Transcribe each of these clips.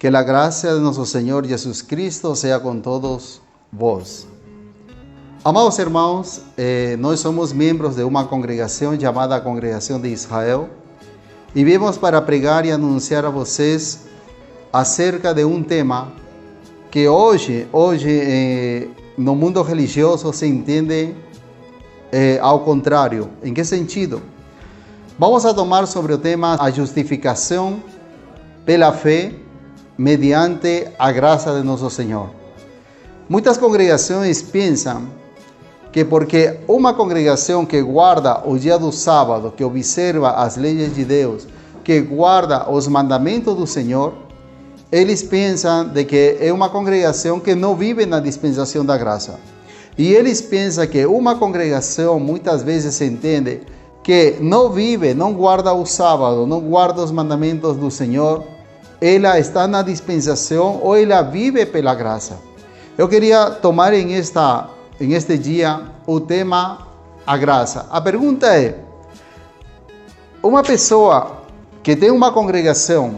Que la gracia de nuestro Señor Jesucristo sea con todos vos. Amados hermanos, nós somos miembros de una congregación llamada Congregación de Israel y vimos para pregar y anunciar a vocês acerca de un tema que hoje no mundo religioso se entiende ao contrário. ¿En qué sentido? Vamos a tomar sobre el tema a justificación pela fé mediante a graça de nosso Senhor. Muitas congregações pensam que porque uma congregação que guarda o dia do sábado, que observa as leis de Deus, que guarda os mandamentos do Senhor, eles pensam de que é uma congregação que não vive na dispensação da graça. E eles pensam que uma congregação muitas vezes se entende que não vive, não guarda o sábado, não guarda os mandamentos do Senhor, ela está na dispensação ou ela vive pela graça. Eu queria tomar em este dia o tema a graça. A pergunta é: uma pessoa que tem uma congregação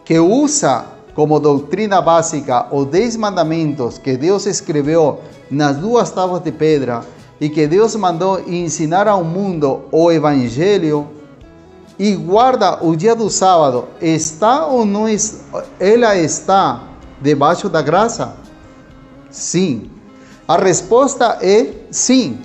que usa como doutrina básica os 10 mandamentos que Deus escreveu nas 2 tábuas de pedra e que Deus mandou ensinar ao mundo o Evangelho, e guarda o dia do sábado, está ou não ela está debaixo da graça? Sim. A resposta é sim.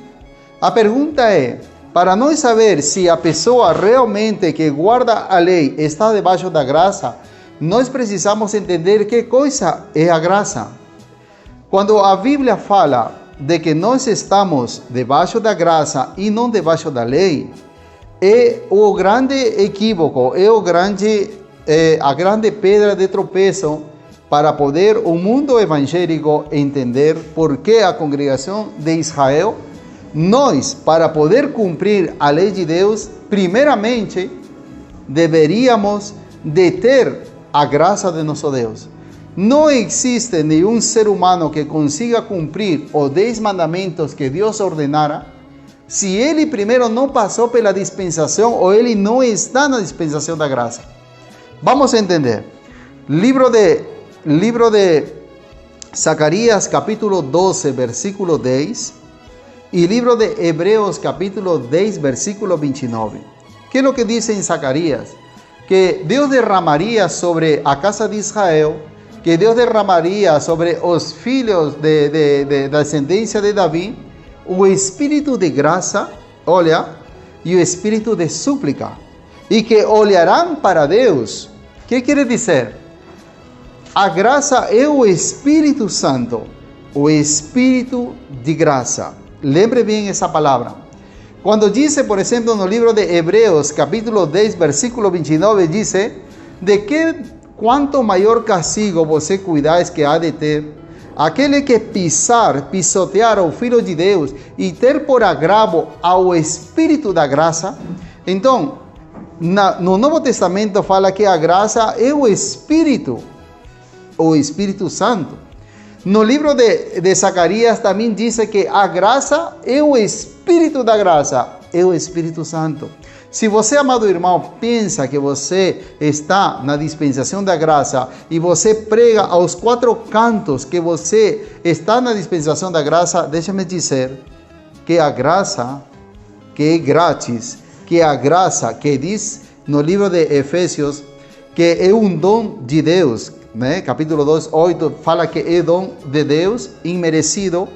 A pergunta é, para nós saber se a pessoa realmente que guarda a lei está debaixo da graça, nós precisamos entender que coisa é a graça. Quando a Bíblia fala de que nós estamos debaixo da graça e não debaixo da lei, é o grande equívoco, a grande pedra de tropeço para poder o mundo evangélico entender por que a congregação de Israel, nós, para poder cumprir a lei de Deus, primeiramente deveríamos de ter a graça de nosso Deus. Não existe nenhum ser humano que consiga cumprir os 10 mandamentos que Deus ordenara se ele primeiro não passou pela dispensação ou ele não está na dispensação da graça. Vamos entender. Livro de Zacarias, capítulo 12, versículo 10, e livro de Hebreos, capítulo 10, versículo 29. Que é o que diz em Zacarias? Que Deus derramaria sobre a casa de Israel, que Deus derramaria sobre os filhos da descendência de Davi, o espírito de graça, olha, e o espírito de súplica, e que olharão para Deus. O que quer dizer? A graça é o Espírito Santo, o Espírito de graça. Lembre bem essa palavra. Quando diz, por exemplo, no livro de Hebreus, capítulo 10, versículo 29, diz: de que quanto maior castigo você cuidais que há de ter aquele que pisotear o Filho de Deus e ter por agravo ao Espírito da graça. Então, no Novo Testamento fala que a graça é o Espírito Santo. No livro de Zacarias também diz que a graça é o Espírito da graça, é o Espírito Santo. Se você, amado irmão, pensa que você está na dispensação da graça e você prega aos 4 cantos que você está na dispensação da graça, deixa-me dizer que a graça que é grátis, que a graça que diz no livro de Efésios que é um dom de Deus, né? Capítulo 2, 8, fala que é dom de Deus, imerecido.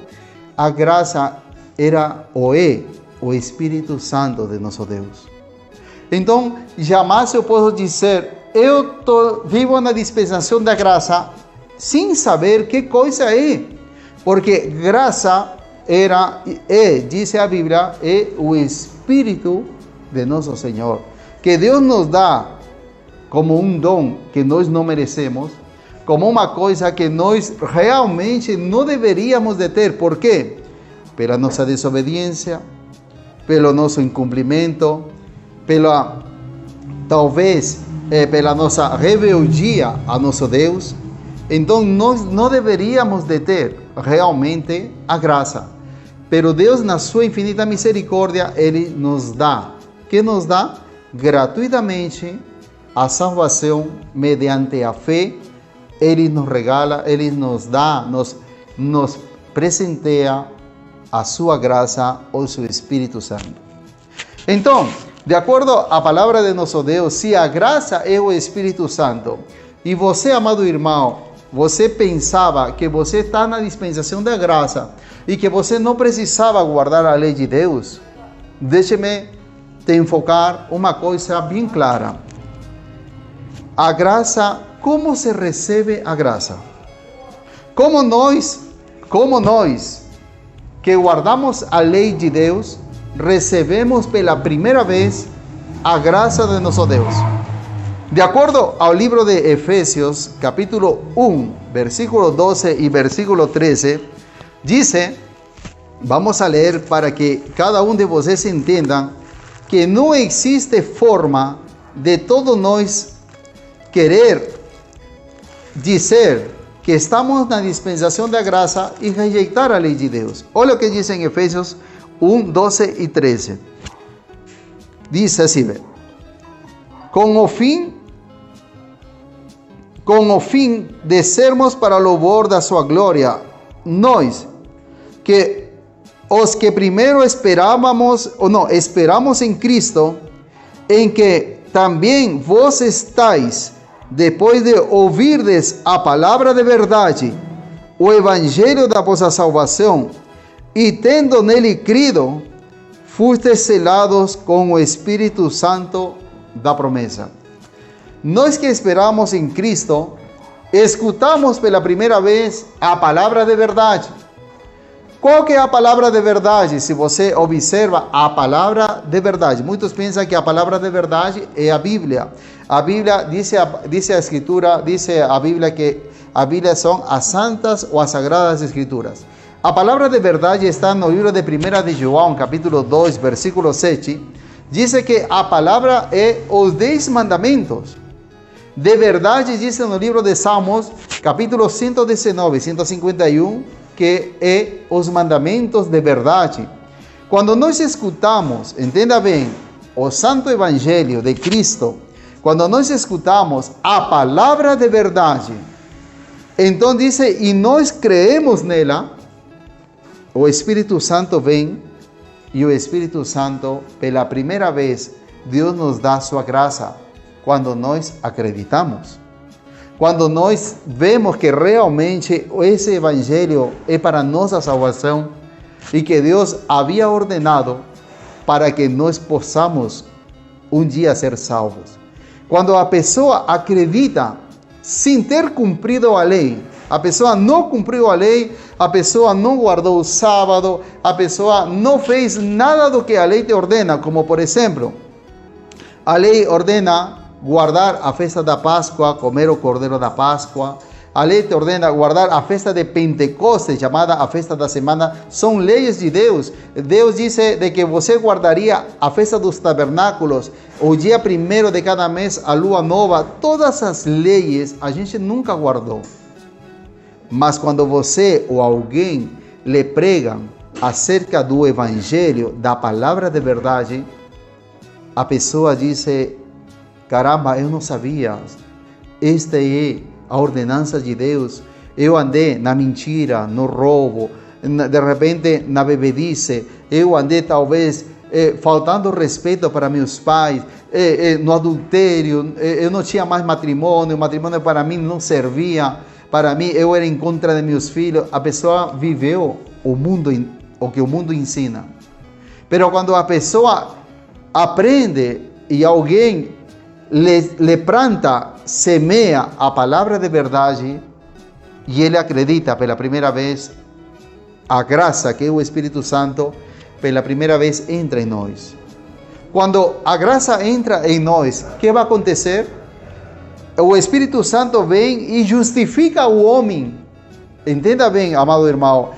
A graça era ou é o Espírito Santo de nosso Deus. Então, jamais eu posso dizer, eu vivo na dispensação da graça, sem saber que coisa é. Porque graça diz a Bíblia, é o Espírito de nosso Senhor, que Deus nos dá como um dom que nós não merecemos, como uma coisa que nós realmente não deveríamos de ter. Por quê? Pela nossa desobediência, pelo nosso incumprimento, talvez pela nossa rebeldia a nosso Deus. Então nós não deveríamos de ter realmente a graça. Pero Deus, na sua infinita misericórdia, Ele nos dá. Que nos dá? Gratuitamente a salvação mediante a fé Ele nos regala, Ele nos dá, nos presentea a sua graça, o seu Espírito Santo. Então, de acordo à palavra de nosso Deus, se a graça é o Espírito Santo, e você, amado irmão, você pensava que você está na dispensação da graça e que você não precisava guardar a lei de Deus, deixe-me te enfocar uma coisa bem clara. A graça, como se recebe a graça? Como nós que guardamos a lei de Deus, recebemos pela primeira vez a graça de nosso Deus. De acordo ao livro de Efésios, capítulo 1, versículo 12 e versículo 13, diz, vamos a ler para que cada um de vocês entenda que não existe forma de todos nós querer dizer que estamos na dispensação da graça e rejeitar a lei de Deus. Olha o que diz em Efésios 1, 12 e 13. Diz assim, com o fim de sermos para louvor da sua glória, nós, que os que primeiro esperamos em Cristo, em que também vós estáis, depois de ouvirdes a palavra de verdade, o evangelho da vossa salvação, e tendo nele crido, fostes selados com o Espírito Santo da promessa. Nós que esperamos em Cristo, escutamos pela primeira vez a palavra de verdade. Qual que é a palavra de verdade? Se você observa a palavra de verdade, muitos pensam que a palavra de verdade é a Bíblia. A Bíblia diz a Escritura, diz a Bíblia que a Bíblia são as santas ou as sagradas Escrituras. A palavra de verdade está no livro de 1 de João, capítulo 2, versículo 7. Diz que a palavra é os 10 mandamentos. De verdade, diz no livro de Salmos, capítulo 119, 151, que é os mandamentos de verdade. Quando nós escutamos, entenda bem, o Santo Evangelho de Cristo, quando nós escutamos a palavra de verdade, então diz, e nós creemos nela, o Espírito Santo vem, e o Espírito Santo, pela primeira vez, Deus nos dá sua graça, quando nós acreditamos. Quando nós vemos que realmente esse Evangelho é para nossa salvação e que Deus havia ordenado para que nós possamos um dia ser salvos. Quando a pessoa acredita sem ter cumprido a lei, a pessoa não cumpriu a lei, a pessoa não guardou o sábado, a pessoa não fez nada do que a lei te ordena, como por exemplo, a lei ordena guardar a festa da Páscoa, comer o cordeiro da Páscoa. A lei te ordena guardar a festa de Pentecostes, chamada a festa da semana. São leis de Deus. Deus disse de que você guardaria a festa dos tabernáculos, o dia 1º de cada mês, a lua nova. Todas as leis a gente nunca guardou. Mas quando você ou alguém lhe prega acerca do Evangelho, da palavra de verdade, a pessoa diz, caramba, eu não sabia. Esta é a ordenança de Deus. Eu andei na mentira, no roubo, de repente na bebedice. Eu andei talvez faltando respeito para meus pais, no adultério. Eu não tinha mais matrimônio. O matrimônio para mim não servia. Para mim, eu era em contra de meus filhos. A pessoa viveu o que o mundo ensina. Mas quando a pessoa aprende e alguém le planta, semeia a palavra de verdade e ele acredita pela primeira vez, a graça que é o Espírito Santo, pela primeira vez entra em nós. Quando a graça entra em nós, o que vai acontecer? O Espírito Santo vem e justifica o homem. Entenda bem, amado irmão.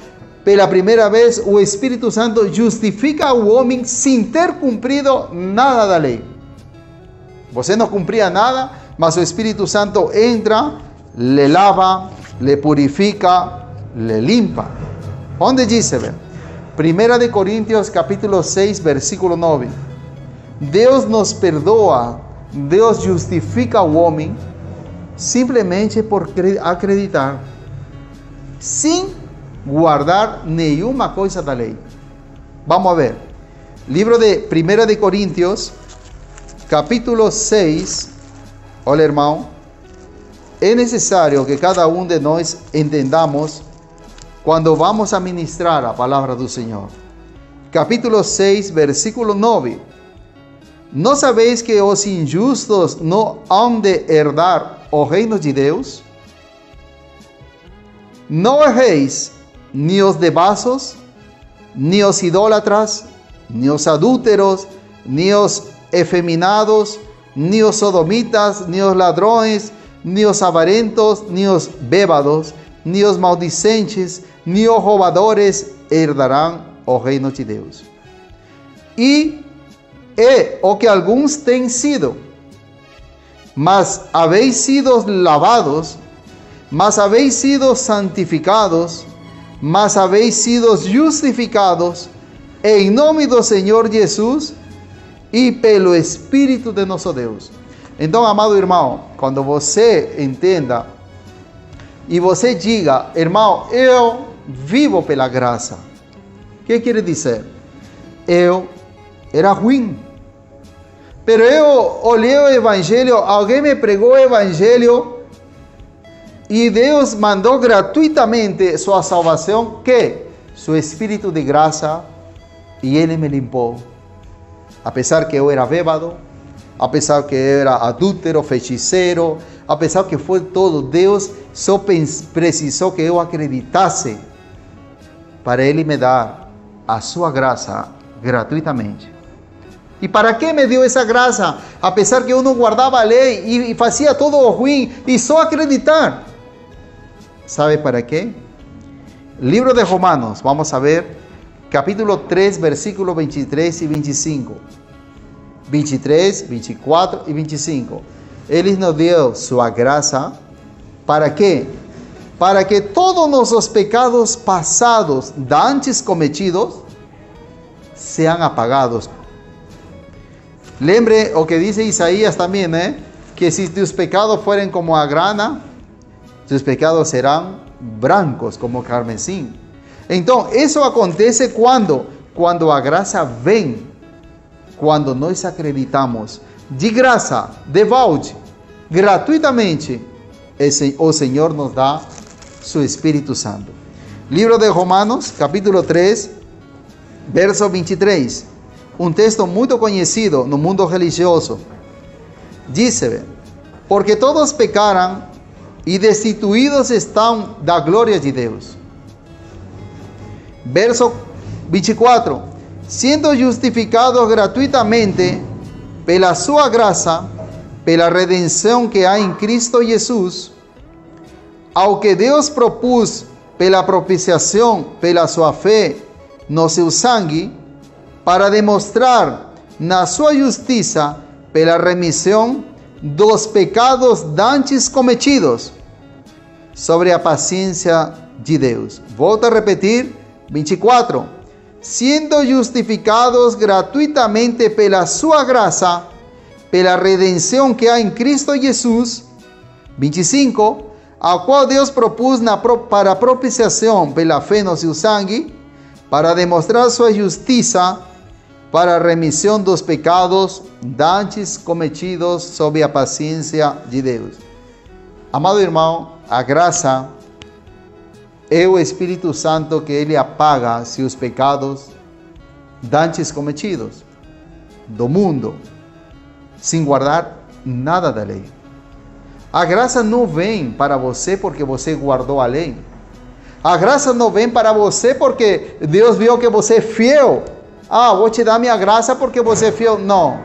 Pela primeira vez, o Espírito Santo justifica o homem sem ter cumprido nada da lei. Você não cumpria nada, mas o Espírito Santo entra, le lava, le purifica, le limpa. Onde diz? 1 Coríntios capítulo 6, versículo 9. Deus nos perdoa, Deus justifica o homem simplesmente por acreditar, sem guardar nenhuma coisa da lei. Vamos a ver. Livro de 1 de Coríntios, capítulo 6. Olha, irmão, é necessário que cada um de nós entendamos quando vamos a ministrar a palavra do Senhor. Capítulo 6, versículo 9. ¿No sabéis que os injustos no han de herdar o reino de Deus? No erréis, ni os devasos, ni os idólatras, ni os adúlteros, ni os efeminados, ni os sodomitas, ni os ladrones, ni os avarentos, ni os bébados, ni os maldicentes, ni os roubadores herdarão o reino de Deus. E é o que alguns têm sido, mas habéis sido lavados, mas habéis sido santificados, mas habéis sido justificados em nome do Senhor Jesus e pelo Espírito de nosso Deus. Então, amado irmão, quando você entenda e você diga, irmão, eu vivo pela graça, o que quer dizer? Eu era ruim, pero eu olhei o Evangelho, alguém me pregou o Evangelho e Deus mandou gratuitamente sua salvação, que seu Espírito de graça, e Ele me limpou. Apesar que eu era bêbado, apesar que eu era adúltero, feiticeiro, apesar que foi todo, Deus só precisou que eu acreditasse para Ele me dar a sua graça gratuitamente. E para que me deu essa graça? Apesar que eu não guardava a lei e fazia todo o ruim, e só acreditar. ¿Sabe para quê? Livro de Romanos, vamos a ver, capítulo 3, versículos 23 e 25. 23, 24 e 25. Ele nos deu sua graça, para quê? Para que todos os pecados passados, antes cometidos, sejam apagados. Lembre o que dice Isaías também, né? Que si tus pecados fueren como a grana, tus pecados serão brancos como carmesim. Então, isso acontece quando a graça vem, quando nós acreditamos de graça, de balde, gratuitamente, o Senhor nos dá seu Espírito Santo. Livro de Romanos, capítulo 3, verso 23. Um texto muito conhecido no mundo religioso. Diz: porque todos pecaram e destituídos estão da glória de Deus. Verso 24. Sendo justificados gratuitamente pela sua graça, pela redenção que há em Cristo Jesus, ao que Deus propôs pela propiciação, pela sua fé no seu sangue, para demonstrar na sua justiça pela remissão dos pecados dantes cometidos, sobre a paciência de Deus. Volto a repetir, 24. Sendo justificados gratuitamente pela sua graça, pela redenção que há em Cristo Jesus. 25. Ao qual Deus propôs para propiciação pela fé no seu sangue, para demonstrar sua justiça, para a remissão dos pecados dantes cometidos sob a paciência de Deus. Amado irmão, a graça é o Espírito Santo que Ele apaga seus pecados dantes cometidos do mundo, sem guardar nada da lei. A graça não vem para você porque você guardou a lei. A graça não vem para você porque Deus viu que você é fiel. Ah, vou te dar minha graça porque você é fiel. Não.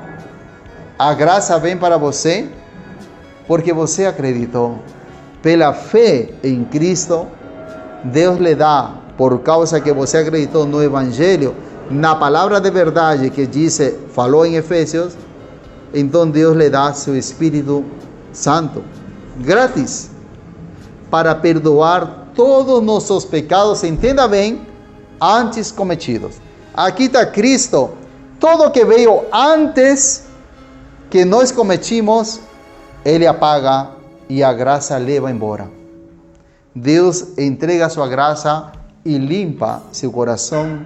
A graça vem para você porque você acreditou. Pela fé em Cristo, Deus lhe dá, por causa que você acreditou no Evangelho, na palavra de verdade que falou em Efésios, então Deus lhe dá seu Espírito Santo, grátis, para perdoar todos nossos pecados, entenda bem, antes cometidos. Aqui está Cristo, todo que veio antes que nós cometimos, Ele apaga e a graça leva embora. Deus entrega sua graça e limpa seu coração,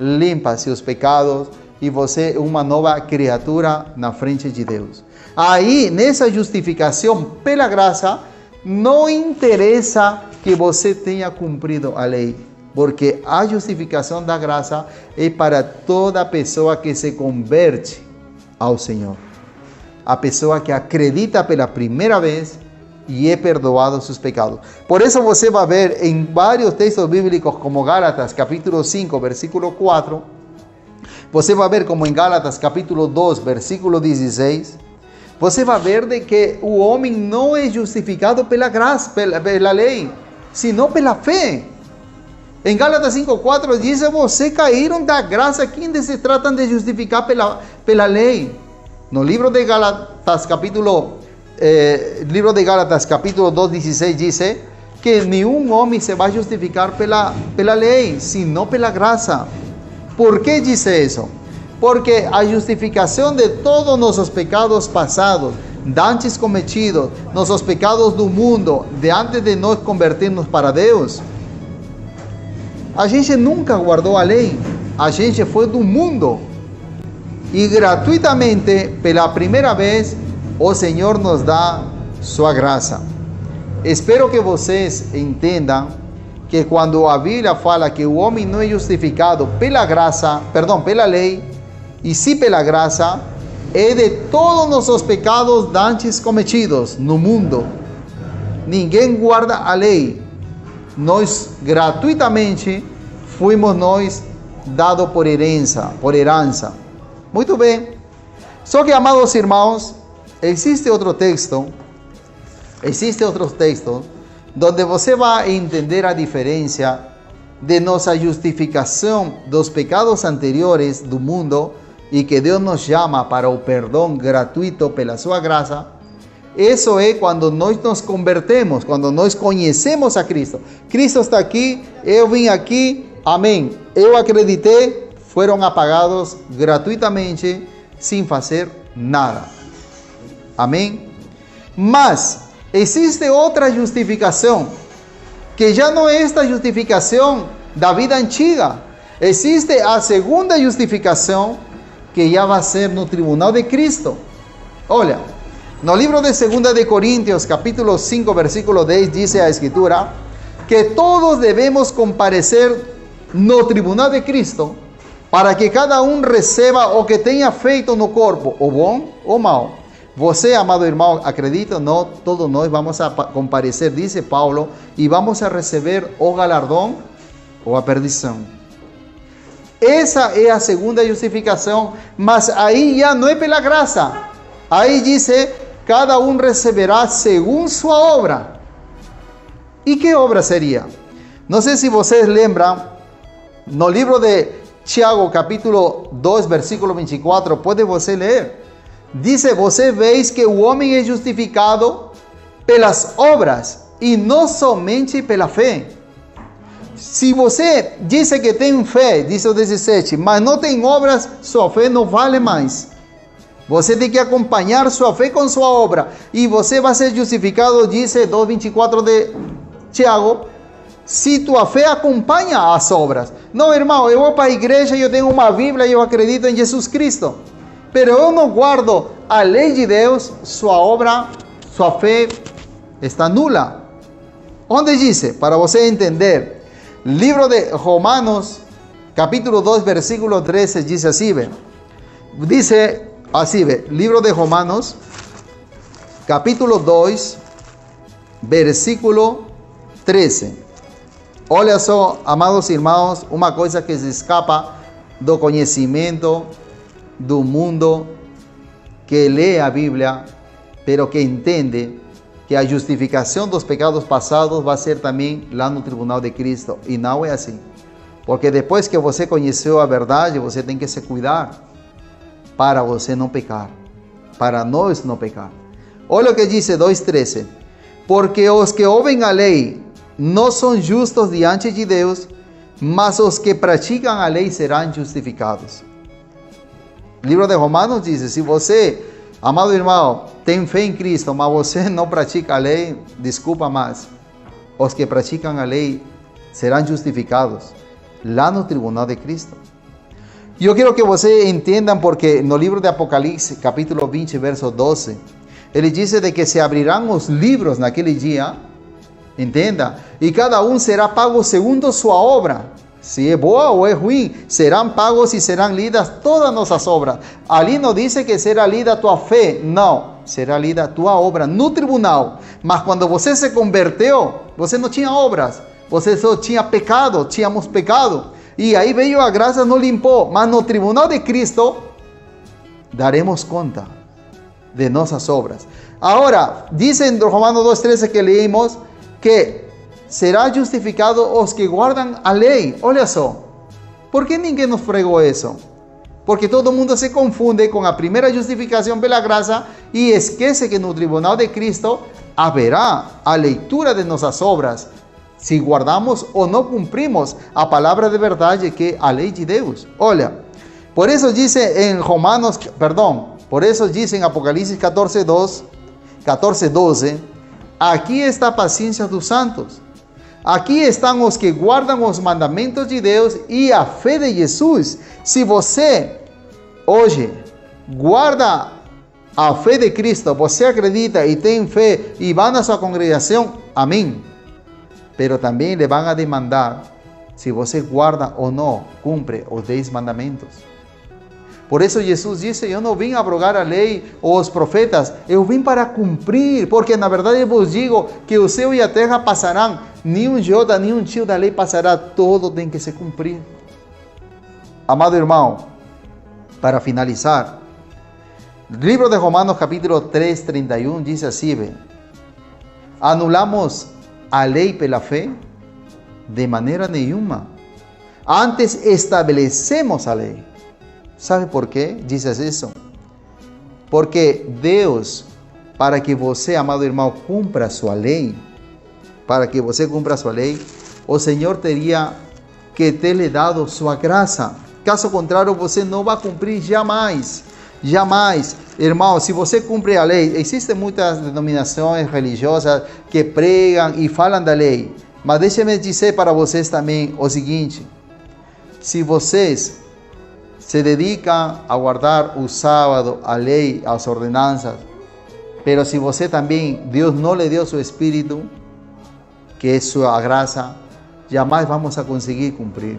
limpa seus pecados, e você é uma nova criatura na frente de Deus. Aí, nessa justificação pela graça, não interessa que você tenha cumprido a lei, porque a justificação da graça é para toda pessoa que se converte ao Senhor. A pessoa que acredita pela primeira vez e é perdoado seus pecados. Por isso você vai ver em vários textos bíblicos, como Gálatas capítulo 5, versículo 4, você vai ver como em Gálatas capítulo 2, versículo 16, você vai ver de que o homem não é justificado pela graça, pela lei, senão pela fé. Em Gálatas 5:4 diz: vocês caíram da graça, que ainda se tratam de justificar pela lei. No livro de Gálatas capítulo 2:16 diz que nenhum homem se vai justificar pela lei, senão pela graça. Por que diz isso? Porque a justificação de todos nossos pecados passados, de antes cometidos, nossos pecados do mundo, de antes de nós convertermos para Deus, a gente nunca guardou a lei, a gente foi do mundo. E gratuitamente, pela primeira vez, o Senhor nos dá sua graça. Espero que vocês entendam que quando a Bíblia fala que o homem não é justificado pela lei, e sim pela graça, é de todos nossos pecados antes cometidos no mundo. Ninguém guarda a lei. Nós gratuitamente fomos dados por herança. Muito bem. Só que, amados irmãos, existe outros textos onde você vai entender a diferença de nossa justificação dos pecados anteriores do mundo e que Deus nos chama para o perdão gratuito pela sua graça. Isso é quando nós nos convertemos, quando nós conhecemos a Cristo. Cristo está aqui, eu vim aqui, amém. Eu acreditei, foram apagados gratuitamente, sem fazer nada. Amém? Mas existe outra justificação, que já não é esta justificação da vida antiga. Existe a segunda justificação, que já vai ser no tribunal de Cristo. Olha, no livro de 2 de Coríntios, capítulo 5, versículo 10, diz a Escritura que todos devemos comparecer no tribunal de Cristo, para que cada um receba o que tenha feito no corpo, o bom ou mal. Você, amado irmão, acredita ou não, todos nós vamos a comparecer, diz Paulo, e vamos a receber o galardão ou a perdição. Essa é a segunda justificação, mas aí já não é pela graça. Aí diz, cada um receberá segundo sua obra. E que obra seria? Não sei se vocês lembram, no livro de Tiago, capítulo 2, versículo 24, pode você ler. Diz, você veis que o homem é justificado pelas obras e não somente pela fé. Se você diz que tem fé, diz o 17, mas não tem obras, sua fé não vale mais. Você tem que acompanhar sua fé com sua obra. E você vai ser justificado, diz 2:24 de Tiago, se tua fé acompanha as obras. Não, irmão, eu vou para a igreja, eu tenho uma Bíblia e eu acredito em Jesus Cristo. Mas eu não guardo a lei de Deus, sua obra, sua fé está nula. Onde diz? Para você entender. Livro de Romanos, capítulo 2, versículo 13, dice así, dice así, libro de Romanos, capítulo 2, versículo 13. Olha só, amados irmãos, uma coisa que se escapa do conhecimento do mundo que lê a Bíblia, pero que entende que a justificação dos pecados passados vai ser também lá no tribunal de Cristo. E não é assim. Porque depois que você conheceu a verdade, você tem que se cuidar para você não pecar. Para nós não pecar. Olha o que diz 2:13. Porque os que ouvem a lei não são justos diante de Deus, mas os que praticam a lei serão justificados. O livro de Romanos diz, se você Amado irmão, tem fé em Cristo, mas você não pratica a lei, desculpa mais. Os que praticam a lei serão justificados lá no tribunal de Cristo. Eu quero que vocês entendam, porque no livro de Apocalipse, capítulo 20, verso 12, ele diz de que se abrirão os livros naquele dia, entenda, e cada um será pago segundo sua obra. Se é boa ou é ruim, serão pagos e serão lidas todas nossas obras. Ali não diz que será lida a tua fé, não, será lida a tua obra no tribunal. Mas quando você se converteu, você não tinha obras, você só tinha pecado, tínhamos pecado. E aí veio a graça, nos limpou. Mas no tribunal de Cristo, daremos conta de nossas obras. Agora, diz em Romanos 2,13 que leímos, que será justificado os que guardam a lei. Olha só, por que ninguém nos pregou isso? Porque todo mundo se confunde com a primeira justificação pela graça e esquece que no tribunal de Cristo haverá a leitura de nossas obras, se guardamos ou não cumprimos a palavra de verdade, que é a lei de Deus. Olha, por isso diz em por isso diz em Apocalipse 14:12, aqui está a paciência dos santos. Aqui estão os que guardam os mandamentos de Deus e a fé de Jesus. Se você hoje guarda a fé de Cristo, você acredita e tem fé e vai na sua congregação, amém. Pero também lhe vão a demandar se você guarda ou não, cumpre os 10 mandamentos. Por isso Jesus disse, eu não vim abrogar a lei ou os profetas, eu vim para cumprir, porque na verdade eu vos digo que o céu e a terra passarão, nenhum iota, nenhum tio da lei passará, todo tem que se cumprir. Amado irmão, para finalizar, livro de Romanos capítulo 3:31 diz assim, anulamos a lei pela fé? De maneira nenhuma. Antes estabelecemos a lei. Sabe por quê? Dizes isso? Porque Deus, para que você, amado irmão, cumpra a sua lei, para que você cumpra a sua lei, o Senhor teria que ter lhe dado sua graça. Caso contrário, você não vai cumprir jamais. Jamais. Irmão, se você cumpre a lei, existem muitas denominações religiosas que pregam e falam da lei. Mas deixe-me dizer para vocês também o seguinte: se vocês se dedicam a guardar o sábado, a lei, as ordenanças, pero se você também, Deus não lhe deu seu Espírito, que é sua graça, jamais vamos a conseguir cumprir.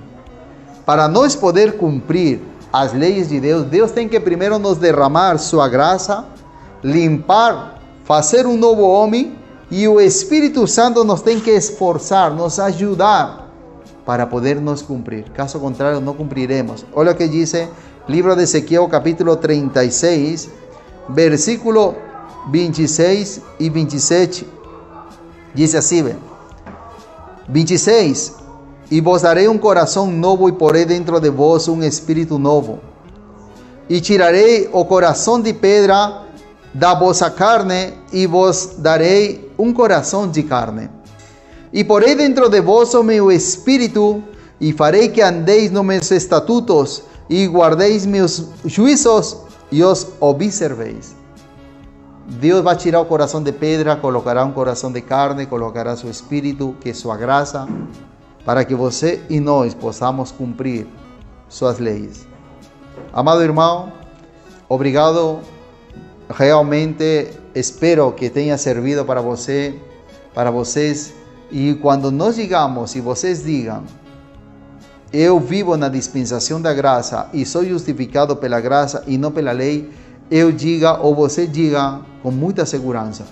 Para nós poder cumprir as leis de Deus, Deus tem que primeiro nos derramar sua graça, limpar, fazer um novo homem, e o Espírito Santo nos tem que esforçar, nos ajudar para poder nos cumprir. Caso contrário, não cumpriremos. Olha o que diz livro de Ezequiel, capítulo 36, versículo 26 e 27. Diz assim, 26, e vos darei um coração novo e porei dentro de vós um espírito novo. E tirarei o coração de pedra da vossa carne e vos darei um coração de carne. E porei dentro de vós o meu espírito e farei que andeis nos meus estatutos e guardeis meus juízos e os observeis. Deus vai tirar o coração de pedra, colocará um coração de carne, colocará seu espírito, que é sua graça, para que você e nós possamos cumprir suas leis. Amado irmão, obrigado. Realmente espero que tenha servido para você, para vocês. E quando nós digamos, e vocês digam, eu vivo na dispensação da graça e sou justificado pela graça e não pela lei, eu diga ou você diga com muita segurança.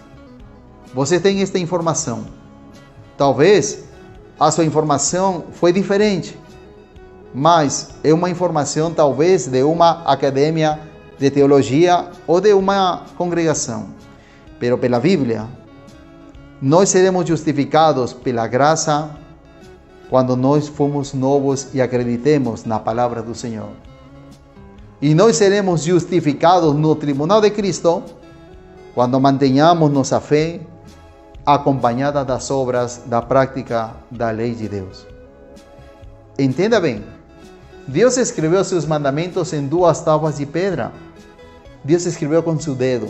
Você tem esta informação. Talvez a sua informação foi diferente, mas é uma informação talvez de uma academia de teologia ou de uma congregação. Pero pela Bíblia, nós seremos justificados pela graça quando nós fomos novos e acreditemos na palavra do Senhor. E nós seremos justificados no tribunal de Cristo quando mantenhamos nossa fé acompanhada das obras da prática da lei de Deus. Entenda bem, Deus escreveu seus mandamentos em 2 tábuas de pedra. Deus escreveu com seu dedo.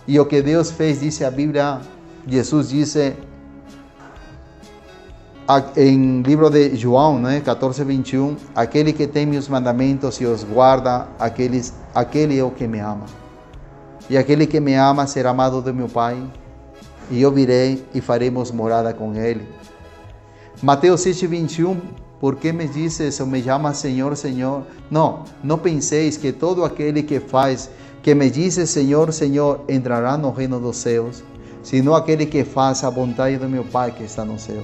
E o que Deus fez, diz a Bíblia, Jesus disse em livro de João, 14:21, aquele que tem meus mandamentos e os guarda, aquele é o que me ama. E aquele que me ama será amado de meu Pai, e eu virei e faremos morada com ele. Mateus 7:21, por que me dizes ou me chamas Senhor, Senhor? Não penseis que todo aquele que me diz Senhor, Senhor, entrará no reino dos céus, sino aquele que faz a vontade do meu Pai que está no céu.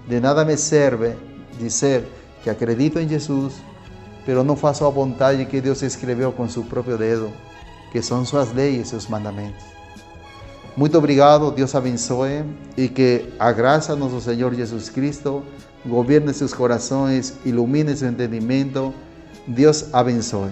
De nada me serve dizer que acredito em Jesus, pero não faço a vontade que Deus escreveu com seu próprio dedo, que são suas leis e seus mandamentos. Muito obrigado, Deus abençoe e que a graça de nosso Senhor Jesus Cristo gobierne seus corações, ilumine seu entendimento. Deus abençoe.